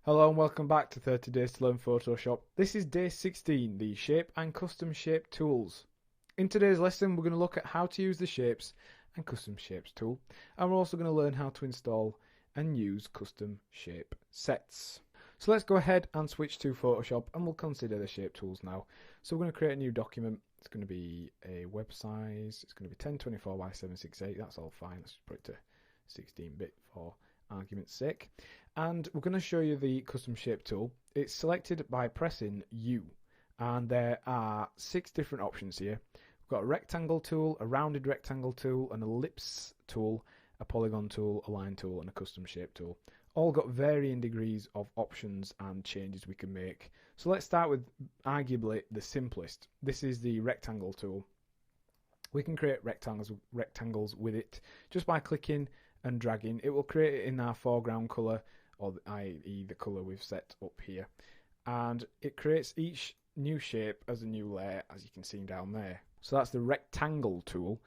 Hello and welcome back to 30 Days to Learn Photoshop. This is day 16, the Shape and Custom Shape Tools. In today's lesson we're going to look at how to use the Shapes and Custom Shapes tool, and we're also going to learn how to install and use custom shape sets. So let's go ahead and switch to Photoshop and we'll consider the shape tools now. So we're going to create a new document. It's going to be a web size, it's going to be 1024 by 768, that's all fine. Let's put it to 16-bit for argument's sake. And we're going to show you the custom shape tool. It's selected by pressing U, and there are 6 different options here. We've got a rectangle tool, a rounded rectangle tool, an ellipse tool, a polygon tool, a line tool, and a custom shape tool. All got varying degrees of options and changes we can make. So let's start with arguably the simplest. This is the rectangle tool. We can create rectangles with it just by clicking and dragging. It will create it in our foreground colour, or i.e. the colour we've set up here, and it creates each new shape as a new layer, as you can see down there. So that's the rectangle tool.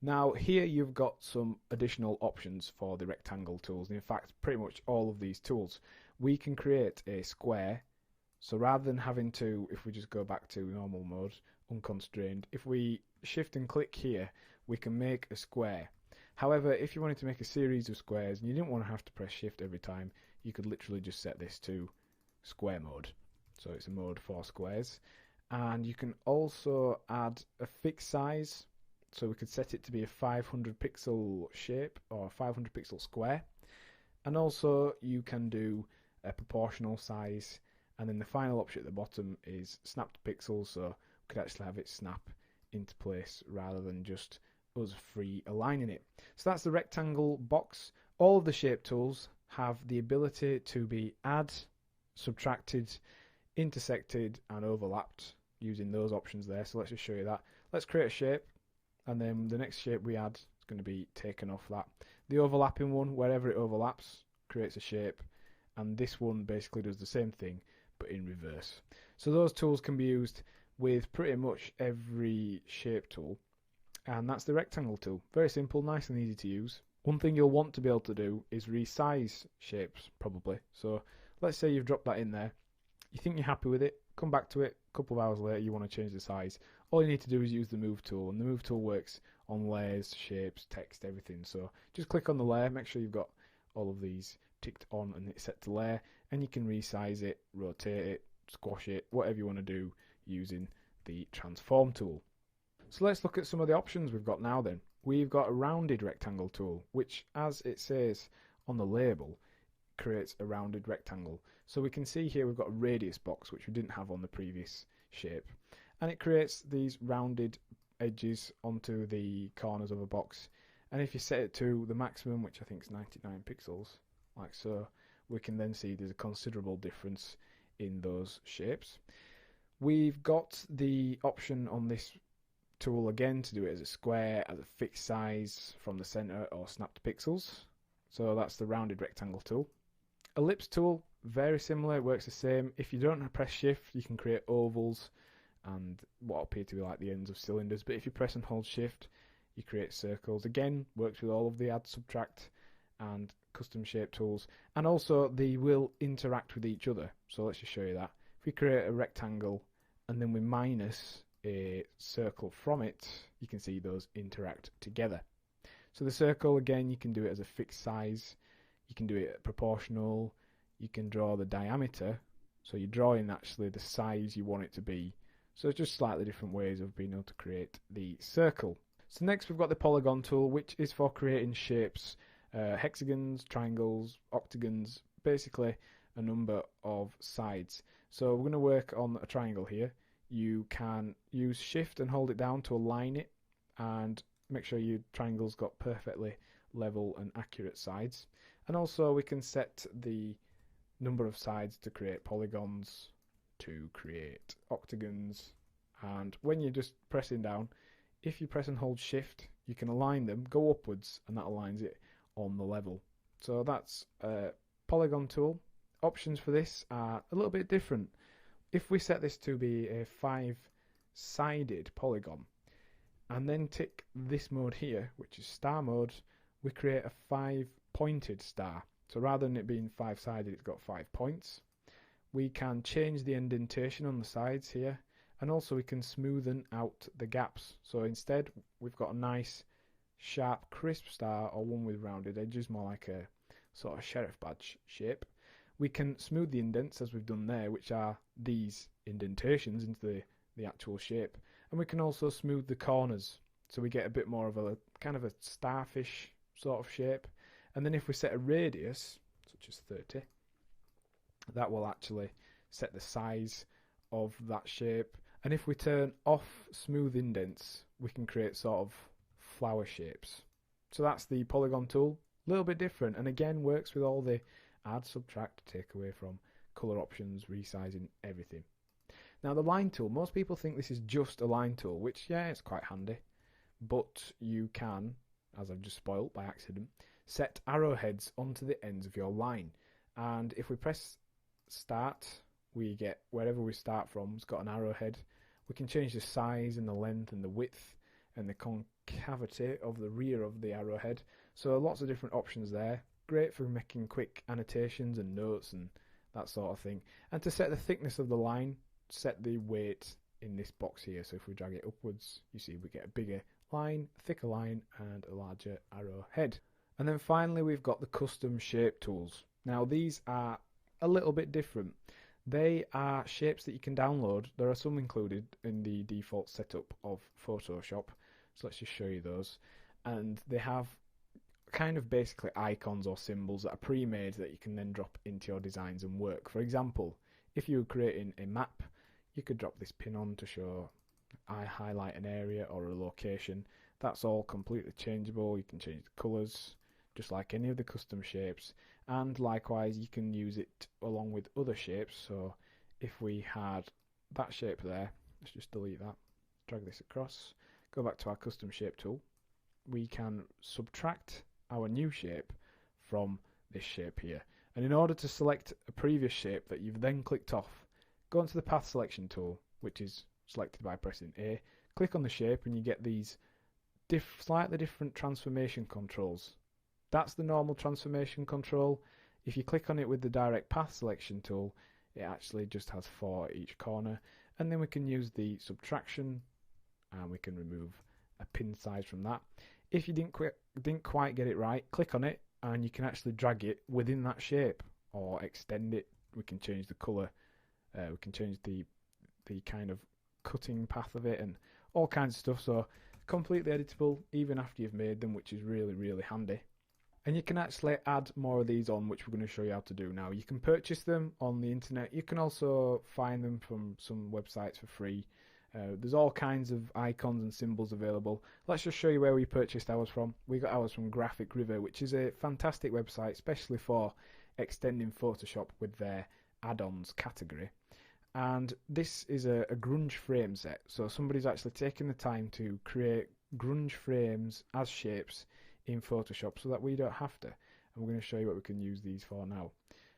Now here you've got some additional options for the rectangle tools. In fact, pretty much all of these tools. We can create a square, so rather than having to, if we just go back to normal mode, unconstrained, if we shift and click here, we can make a square. However, if you wanted to make a series of squares and you didn't want to have to press shift every time, you could literally just set this to square mode. So it's a mode for squares. And you can also add a fixed size. So we could set it to be a 500 pixel shape or 500 pixel square. And also you can do a proportional size. And then the final option at the bottom is snap to pixels. So we could actually have it snap into place rather than just us free aligning it. So that's the rectangle box. All of the shape tools have the ability to be add, subtracted, intersected and overlapped using those options there. So let's just show you that. Let's create a shape, and then the next shape we add is going to be taken off that. The overlapping one, wherever it overlaps, creates a shape, and this one basically does the same thing but in reverse. So those tools can be used with pretty much every shape tool. And that's the rectangle tool. Very simple, nice and easy to use. One thing you'll want to be able to do is resize shapes, probably. So let's say you've dropped that in there. You think you're happy with it, come back to it, a couple of hours later you want to change the size. All you need to do is use the move tool, and the move tool works on layers, shapes, text, everything. So just click on the layer, make sure you've got all of these ticked on and it's set to layer, and you can resize it, rotate it, squash it, whatever you want to do using the transform tool. So let's look at some of the options we've got now then. We've got a rounded rectangle tool, which, as it says on the label, creates a rounded rectangle. So we can see here we've got a radius box, which we didn't have on the previous shape. And it creates these rounded edges onto the corners of a box. And if you set it to the maximum, which I think is 99 pixels, like so, we can then see there's a considerable difference in those shapes. We've got the option on this tool again to do it as a square, as a fixed size from the center, or snap to pixels. So that's the rounded rectangle tool. Ellipse tool, very similar, it works the same. If you don't press shift, you can create ovals and what appear to be like the ends of cylinders, but if you press and hold shift, you create circles. Again, works with all of the add, subtract and custom shape tools, and also they will interact with each other. So let's just show you that. If we create a rectangle and then we minus a circle from it, you can see those interact together. So the circle, again, you can do it as a fixed size, you can do it proportional, you can draw the diameter, so you're drawing actually the size you want it to be. So it's just slightly different ways of being able to create the circle. So next we've got the polygon tool, which is for creating shapes, hexagons, triangles, octagons, basically a number of sides. So we're going to work on a triangle here. You can use shift and hold it down to align it and make sure your triangle's got perfectly level and accurate sides. And also we can set the number of sides to create polygons, to create octagons, and when you're just pressing down, if you press and hold shift, you can align them, go upwards, and that aligns it on the level. So that's a polygon tool. Options for this are a little bit different. If we set this to be a 5-sided polygon and then tick this mode here, which is star mode, we create a 5-pointed star. So rather than it being 5-sided, it's got 5 points. We can change the indentation on the sides here, and also we can smoothen out the gaps. So instead, we've got a nice, sharp, crisp star, or one with rounded edges, more like a sort of sheriff badge shape. We can smooth the indents, as we've done there, which are these indentations into the actual shape. And we can also smooth the corners, so we get a bit more of a kind of a starfish sort of shape. And then if we set a radius, such as 30, that will actually set the size of that shape. And if we turn off smooth indents, we can create sort of flower shapes. So that's the polygon tool. A little bit different, and again works with all the add, subtract, take away from, color options, resizing, everything. Now the line tool, most people think this is just a line tool, which yeah, it's quite handy, but you can, as I've just spoiled by accident, set arrowheads onto the ends of your line. And if we press start, we get wherever we start from, it's got an arrowhead. We can change the size and the length and the width and the concavity of the rear of the arrowhead. So lots of different options there. Great for making quick annotations and notes and that sort of thing. And to set the thickness of the line, set the weight in this box here. So if we drag it upwards, you see we get a bigger line, a thicker line, and a larger arrowhead. And then finally we've got the custom shape tools. Now these are a little bit different. They are shapes that you can download. There are some included in the default setup of Photoshop. So let's just show you those. And they have kind of basically icons or symbols that are pre-made that you can then drop into your designs and work. For example, if you were creating a map, you could drop this pin on to show I highlight an area or a location. That's all completely changeable. You can change the colours just like any of the custom shapes, and likewise you can use it along with other shapes. So if we had that shape there, let's just delete that, drag this across, go back to our custom shape tool, we can subtract our new shape from this shape here. And in order to select a previous shape that you've then clicked off, go into the path selection tool, which is selected by pressing A, click on the shape, and you get these slightly different transformation controls. That's the normal transformation control. If you click on it with the direct path selection tool, it actually just has 4 at each corner. And then we can use the subtraction, and we can remove a pin size from that. If you didn't quite get it right, click on it, and you can actually drag it within that shape or extend it. We can change the colour, we can change the kind of cutting path of it and all kinds of stuff. So completely editable even after you've made them, which is really, really handy. And you can actually add more of these on, which we're going to show you how to do now. You can purchase them on the internet. You can also find them from some websites for free. There's all kinds of icons and symbols available. Let's just show you where we purchased ours from. We got ours from Graphic River, which is a fantastic website, especially for extending Photoshop with their add-ons category. And this is a grunge frame set. So somebody's actually taken the time to create grunge frames as shapes in Photoshop so that we don't have to. And we're going to show you what we can use these for now.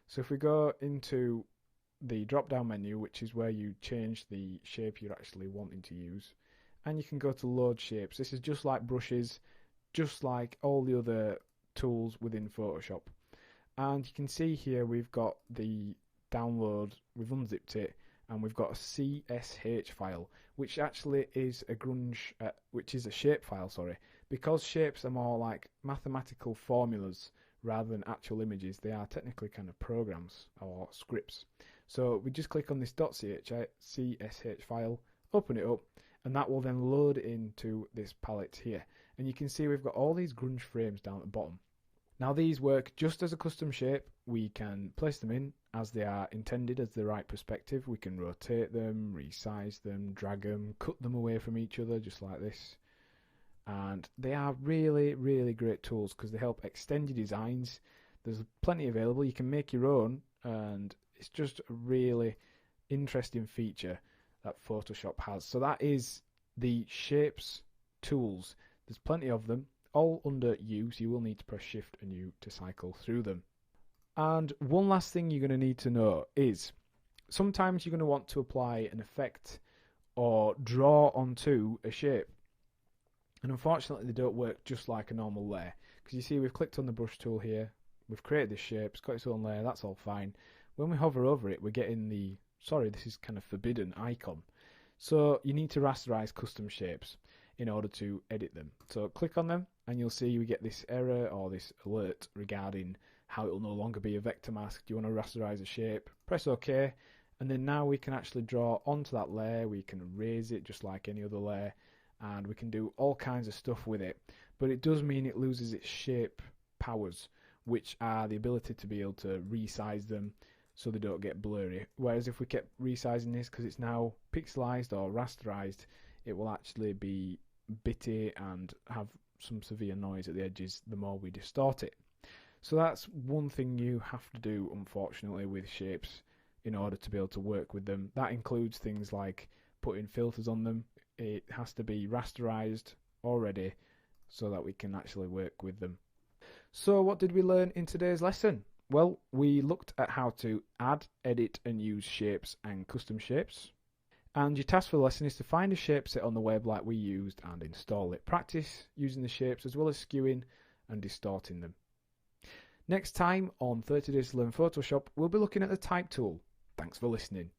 So if we go into the drop down menu, which is where you change the shape you're actually wanting to use, and you can go to load shapes. This is just like brushes, just like all the other tools within Photoshop. And you can see here we've got the download, we've unzipped it, and we've got a CSH file, which actually is a grunge, which is a shape file, sorry. Because shapes are more like mathematical formulas rather than actual images, they are technically kind of programs or scripts. So we just click on this .csh file, open it up, and that will then load into this palette here. And you can see we've got all these grunge frames down at the bottom. Now these work just as a custom shape. We can place them in as they are intended, as the right perspective. We can rotate them, resize them, drag them, cut them away from each other just like this. And they are really, really great tools because they help extend your designs. There's plenty available. You can make your own, and it's just a really interesting feature that Photoshop has. So that is the shapes tools. There's plenty of them, all under U, so you will need to press Shift and U to cycle through them. And one last thing you're going to need to know is sometimes you're going to want to apply an effect or draw onto a shape. And unfortunately they don't work just like a normal layer, because you see we've clicked on the brush tool here, we've created this shape, it's got its own layer, that's all fine. When we hover over it, we're getting the, sorry, this is kind of forbidden icon. So you need to rasterize custom shapes in order to edit them. So click on them and you'll see we get this error or this alert regarding how it will no longer be a vector mask. Do you want to rasterize a shape? Press OK, and then now we can actually draw onto that layer. We can raise it just like any other layer, and we can do all kinds of stuff with it. But it does mean it loses its shape powers, which are the ability to be able to resize them so they don't get blurry. Whereas if we kept resizing this, because it's now pixelized or rasterized, it will actually be bitty and have some severe noise at the edges the more we distort it. So that's one thing you have to do, unfortunately, with shapes in order to be able to work with them. That includes things like putting filters on them. It has to be rasterized already so that we can actually work with them. So what did we learn in today's lesson? Well, we looked at how to add, edit and use shapes and custom shapes. And your task for the lesson is to find a shape set on the web like we used and install it. Practice using the shapes as well as skewing and distorting them. Next time on 30 Days to Learn Photoshop, we'll be looking at the Type tool. Thanks for listening.